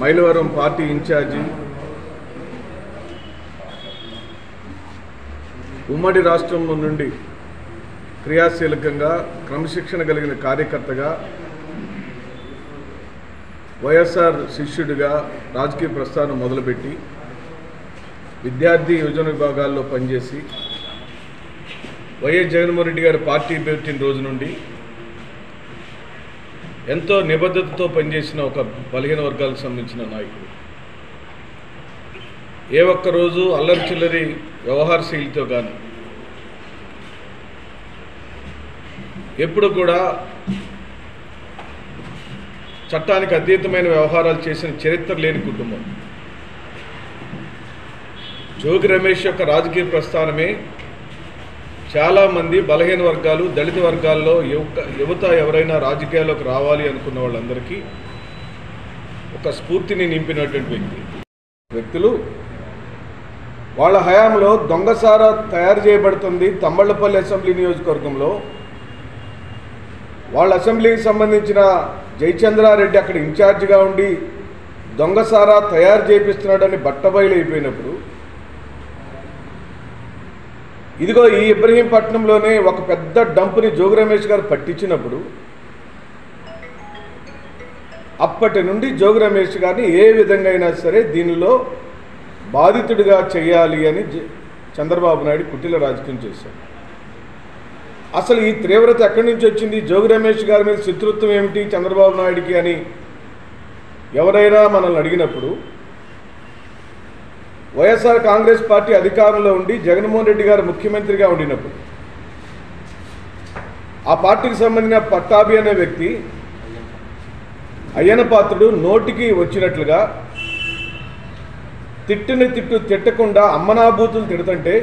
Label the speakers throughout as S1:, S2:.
S1: Mylavaram party incharge, ఉమ్మడి రాష్ట్రం నుండి క్రియాశీలకంగా క్రమశిక్షణ కలిగిన కార్యకర్తగా, వైఎస్ఆర్ శిష్యుడిగా రాజకీయ ప్రస్థానం మొదలుపెట్టి విద్యార్థి యువజన విభాగాల్లో పనిచేసి వైఎస్ జగన్మోహన్ రెడ్డి గారు పార్టీ పెట్టిన రోజు నుండి ఎంతో నిబద్ధతతో పనిచేసిన ఒక బలహీన వర్గాలకు సంబంధించిన నాయకుడు. ఏ ఒక్కరోజు అల్లరి చిల్లరి వ్యవహారశైలితో కానీ ఎప్పుడు కూడా చట్టానికి అతీతమైన వ్యవహారాలు చేసిన చరిత్ర లేని కుటుంబం. జోగి రమేష్ యొక్క రాజకీయ ప్రస్థానమే చాలామంది బలహీన వర్గాలు, దళిత వర్గాల్లో యువత ఎవరైనా రాజకీయాల్లోకి రావాలి అనుకున్న వాళ్ళందరికీ ఒక స్ఫూర్తిని నింపినటువంటి వ్యక్తులు వాళ్ళ హయాంలో దొంగసారా తయారు చేయబడుతుంది. తమ్మళ్లపల్లి అసెంబ్లీ నియోజకవర్గంలో వాళ్ళ అసెంబ్లీకి సంబంధించిన జయచంద్రారెడ్డి అక్కడ ఇన్ఛార్జిగా ఉండి దొంగసారా తయారు చేపిస్తున్నాడని బట్టబయలైపోయినప్పుడు, ఇదిగో ఈ ఇబ్రహీంపట్నంలోనే ఒక పెద్ద డంపుని జోగి రమేష్ గారు పట్టించినప్పుడు అప్పటి నుండి జోగి రమేష్ గారిని ఏ విధంగా అయినా సరే దీనిలో బాధితుడిగా చేయాలి అని చంద్రబాబు నాయుడు కుటిల రాజకీయం చేశారు. అసలు ఈ తీవ్రత ఎక్కడి నుంచి వచ్చింది? జోగి రమేష్ గారి మీద శత్రుత్వం ఏమిటి చంద్రబాబు నాయుడికి అని ఎవరైనా మనల్ని అడిగినప్పుడు, వైఎస్ఆర్ కాంగ్రెస్ పార్టీ అధికారంలో ఉండి జగన్మోహన్ రెడ్డి గారు ముఖ్యమంత్రిగా ఉండినప్పుడు ఆ పార్టీకి సంబంధించిన పట్టాభి అనే వ్యక్తి అయ్యన పాత్రుడు నోటికి వచ్చినట్లుగా తిట్టకుండా అమ్మనాభూతులు తిడుతుంటే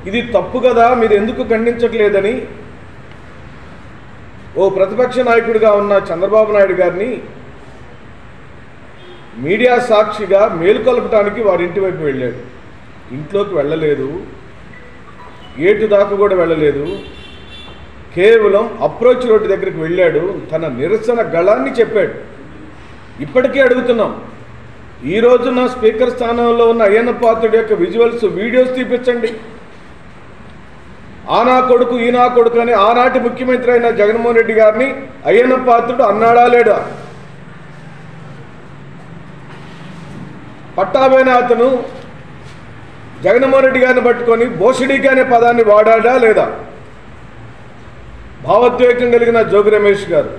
S1: ఇది తప్పు కదా, మీరు ఎందుకు ఖండించట్లేదని ఓ ప్రతిపక్ష నాయకుడిగా ఉన్న చంద్రబాబు నాయుడు గారిని మీడియా సాక్షిగా మేలుకొల్పడానికి వారింటి వైపు వెళ్ళాడు. ఇంట్లోకి వెళ్ళలేదు, గేటు దాకా కూడా వెళ్ళలేదు, కేవలం అప్రోచ్ రోడ్డు దగ్గరికి వెళ్ళాడు. తన నిరసన గళాన్ని చెప్పాడు. ఇప్పటికీ అడుగుతున్నాం, ఈ రోజున స్పీకర్ స్థానంలో ఉన్న అయ్యన్న పాత్రుడి యొక్క విజువల్స్, వీడియోస్ తీపించండి. ఆనా కొడుకు ఈనా కొడుకు అని ఆనాటి ముఖ్యమంత్రి అయిన జగన్మోహన్ రెడ్డి గారిని అయ్యన్న పాత్రుడు అన్నాడా లేడా? పట్టాభైన అతను జగన్మోహన్ రెడ్డి గారిని పట్టుకొని బోషిడీకి అనే పదాన్ని వాడాడా లేదా? భావోద్వేగం కలిగిన జోగి రమేష్ గారు,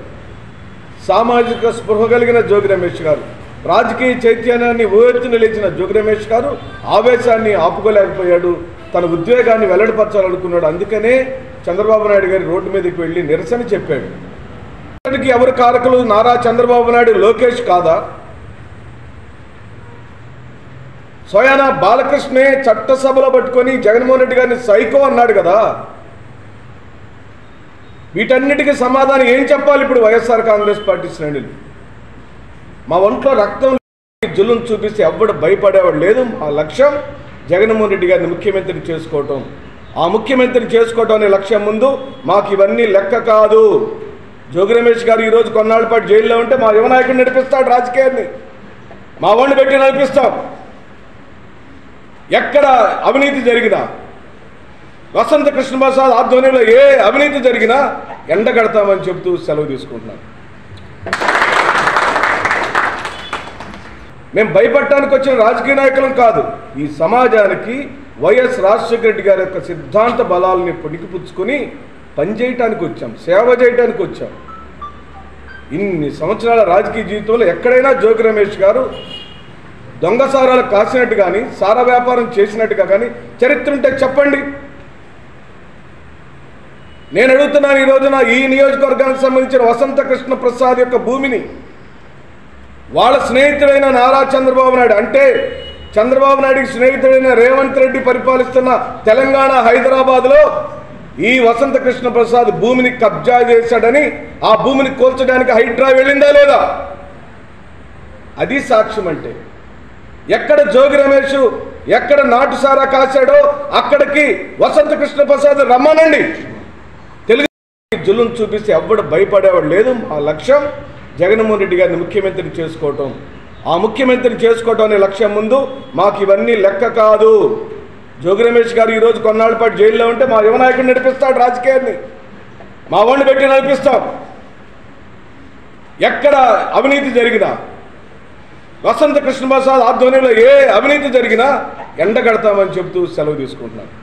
S1: సామాజిక స్పృహ కలిగిన జోగి రమేష్ గారు, రాజకీయ చైతన్యాన్ని ఊయెత్తున లేచిన జోగి రమేష్ గారు ఆవేశాన్ని ఆపుకోలేకపోయాడు. తన ఉద్వేగాన్ని వెల్లడిపరచాలనుకున్నాడు. అందుకనే చంద్రబాబు నాయుడు గారి రోడ్డు మీదకి వెళ్ళి నిరసన చెప్పాడు. దానికి ఎవరు కారకులు? నారా చంద్రబాబు నాయుడు, లోకేష్ కాదా? స్వయాన బాలకృష్ణే చట్టసభలో పట్టుకొని జగన్మోహన్ రెడ్డి గారిని సైకో అన్నాడు కదా. వీటన్నిటికీ సమాధానం ఏం చెప్పాలి ఇప్పుడు వైఎస్ఆర్ కాంగ్రెస్ పార్టీ శ్రేణులు? మా ఒంట్లో రక్తం జులుం చూపిస్తే ఎవ్వడు భయపడేవాడు లేదు. మా లక్ష్యం జగన్మోహన్ రెడ్డి గారిని ముఖ్యమంత్రిని చేసుకోవటం. ఆ ముఖ్యమంత్రిని చేసుకోవటం అనే లక్ష్యం ముందు మాకు ఇవన్నీ లెక్క కాదు. జోగి రమేష్ గారు ఈరోజు కొన్నాళ్ళ పాటు జైల్లో ఉంటే మా యువ నాయకుడు నడిపిస్తాడు రాజకీయాన్ని, మా వాడిని పెట్టి నడిపిస్తాం. ఎక్కడ అవినీతి జరిగినా, వసంత కృష్ణప్రసాద్ ఆధ్వర్యంలో ఏ అవినీతి జరిగినా ఎండగడతామని చెబుతూ సెలవు తీసుకుంటున్నాను. మేము భయపడటానికి వచ్చిన రాజకీయ నాయకులం కాదు. ఈ సమాజానికి వైఎస్ రాజశేఖర రెడ్డి గారి యొక్క సిద్ధాంత బలాలని పుణికిపుచ్చుకొని పనిచేయటానికి వచ్చాం, సేవ చేయడానికి వచ్చాం. ఇన్ని సంవత్సరాల రాజకీయ జీవితంలో ఎక్కడైనా జోగి రమేష్ గారు దొంగసారాలు కాసినట్టు కానీ, సారా వ్యాపారం చేసినట్టుగా కానీ చరిత్ర ఉంటే చెప్పండి. నేను అడుగుతున్నాను, ఈ రోజున ఈ నియోజకవర్గానికి సంబంధించిన వసంత కృష్ణ ప్రసాద్ యొక్క భూమిని వాళ్ళ స్నేహితుడైన నారా చంద్రబాబు నాయుడు, అంటే చంద్రబాబు నాయుడికి స్నేహితుడైన రేవంత్ రెడ్డి పరిపాలిస్తున్న తెలంగాణ హైదరాబాద్లో ఈ వసంత కృష్ణ ప్రసాద్ భూమిని కబ్జా చేశాడని, ఆ భూమిని కోల్చడానికి హైడ్రా వెళ్ళిందా లేదా? అది సాక్ష్యం. అంటే ఎక్కడ జోగి రమేష్ ఎక్కడ నాటుసారా కాశాడో అక్కడికి వసంత కృష్ణ ప్రసాద్ రమ్మనండి. తెలుగు జులుం చూపిస్తే ఎవ్వడు భయపడేవాడు లేదు. మా లక్ష్యం జగన్మోహన్ రెడ్డి గారిని ముఖ్యమంత్రిని చేసుకోవటం. ఆ ముఖ్యమంత్రిని చేసుకోవటం అనే లక్ష్యం ముందు మాకు ఇవన్నీ లెక్క కాదు. జోగి రమేష్ గారు ఈరోజు కొన్నాళ్ళ పాటు జైల్లో ఉంటే మా యువ నాయకుడు నడిపిస్తాడు రాజకీయాన్ని, మా వాడిని పెట్టి నడిపిస్తాం. ఎక్కడ అవినీతి జరిగినా, వసంత కృష్ణప్రసాద్ ఆధ్వర్యంలో ఏ అవినీతి జరిగినా ఎండగడతామని చెబుతూ సెలవు తీసుకుంటున్నాను.